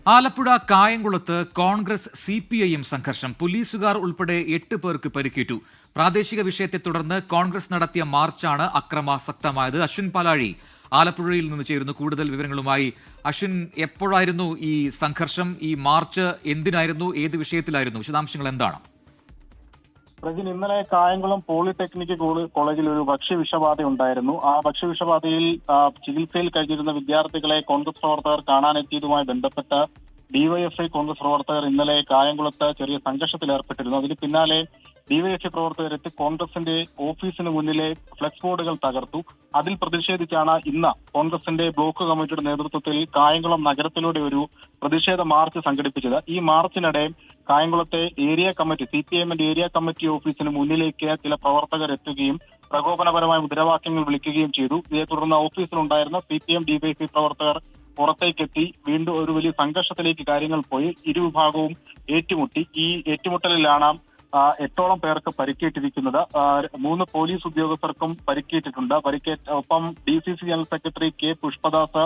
ആലപ്പുഴ കായംകുളത്ത് കോൺഗ്രസ് CPIM സംഘർഷം. പോലീസുകാർ ഉൾപ്പെടെ 8 പേർക്ക് പരിക്കേറ്റു. പ്രാദേശിക വിഷയത്തെ തുടർന്ന് കോൺഗ്രസ് നടത്തിയ മാർച്ചാണ് അക്രമാസക്തമായത്. അശ്വിൻ പാലാഴി ആലപ്പുഴയിൽ നിന്ന് ചേരുന്നു കൂടുതൽ വിവരങ്ങളുമായി. അശ്വിൻ, എപ്പോഴായിരുന്നു ഈ സംഘർഷം? ഈ മാർച്ച് എന്തിനായിരുന്നു? ഏത് വിഷയത്തിലായിരുന്നു? വിശദാംശങ്ങൾ എന്താണ്? പ്രജിൻ, ഇന്നലെ കായംകുളം പോളിടെക്നിക് കോളേജിൽ ഒരു ഭക്ഷ്യവിഷബാധ ഉണ്ടായിരുന്നു. ആ ഭക്ഷ്യവിഷബാധയിൽ ചികിത്സയിൽ കഴിഞ്ഞിരുന്ന വിദ്യാർത്ഥികളെ കോൺഗ്രസ് പ്രവർത്തകർ കാണാനെത്തിയതുമായി ബന്ധപ്പെട്ട് ഡിവൈഎഫ്ഐ കോൺഗ്രസ് പ്രവർത്തകർ ഇന്നലെ കായംകുളത്ത് ചെറിയ സംഘർഷത്തിൽ ഏർപ്പെട്ടിരുന്നു. അതിന് പിന്നാലെ ഡിവൈഎഫ്ഐ പ്രവർത്തകരെത്തി കോൺഗ്രസിന്റെ ഓഫീസിന് മുന്നിലെ ഫ്ലെക്സ് ബോർഡുകൾ തകർത്തു. അതിൽ പ്രതിഷേധിച്ചാണ് ഇന്ന് കോൺഗ്രസിന്റെ ബ്ലോക്ക് കമ്മിറ്റിയുടെ നേതൃത്വത്തിൽ കായംകുളം നഗരത്തിലൂടെ ഒരു പ്രതിഷേധ മാർച്ച് സംഘടിപ്പിച്ചത്. ഈ മാർച്ചിനിടെ കായംകുളത്തെ ഏരിയ കമ്മിറ്റി CPIMന്റെ ഏരിയ കമ്മിറ്റി ഓഫീസിന് മുന്നിലേക്ക് ചില പ്രവർത്തകർ എത്തുകയും പ്രകോപനപരമായ മുദ്രാവാക്യങ്ങൾ വിളിക്കുകയും ചെയ്തു. ഇതേ തുടർന്ന് ഓഫീസിലുണ്ടായിരുന്ന CPIM DYFI പ്രവർത്തകർ പുറത്തേക്കെത്തി വീണ്ടും ഒരു വലിയ സംഘർഷത്തിലേക്ക് കാര്യങ്ങൾ പോയി. ഇരുവിഭാഗവും ഏറ്റുമുട്ടി. ഈ ഏറ്റുമുട്ടലിലാണ് 8ഓളം പേർക്ക് പരിക്കേറ്റിരിക്കുന്നത്. 3 പോലീസ് ഉദ്യോഗസ്ഥർക്കും പരിക്കേറ്റിട്ടുണ്ട്. ഒപ്പം DCC general secretary K Pushpadas,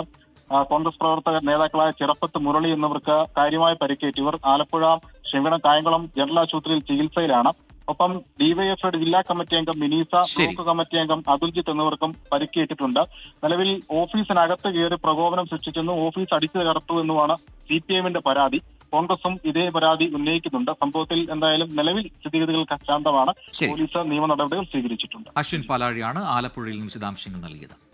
Congress പ്രവർത്തകർ നേതാക്കളായ ചിറപ്പത്ത് മുരളി എന്നിവർക്ക് കാര്യമായി പരിക്കേറ്റു. ഇവർ കായംകുളം ജനറൽ ആശുപത്രിയിൽ ചികിത്സയിലാണ്. ഒപ്പം ഡിവൈഎഫ്ഐയുടെ ജില്ലാ കമ്മിറ്റി അംഗം മിനീസ, ബ്ലോക്ക് കമ്മിറ്റി അംഗം അതുൽജിത്ത് എന്നിവർക്കും പരിക്കേറ്റിട്ടുണ്ട്. നിലവിൽ ഓഫീസിനകത്ത് കയറി പ്രകോപനം സൃഷ്ടിച്ചെന്നും ഓഫീസ് അടിച്ചു തകർത്തു എന്നുമാണ് CPIMന്റെ പരാതി. കോൺഗ്രസും ഇതേ പരാതി ഉന്നയിക്കുന്നുണ്ട്. സംഭവത്തിൽ എന്തായാലും നിലവിൽ സ്ഥിതിഗതികൾ ശാന്തമാണ്. പോലീസ് നിയമ നടപടികൾ സ്വീകരിച്ചിട്ടുണ്ട്. അശ്വിൻ പാലാഴിയാണ് ആലപ്പുഴയിൽ നിന്ന് വിശദാംശങ്ങൾ നൽകിയത്.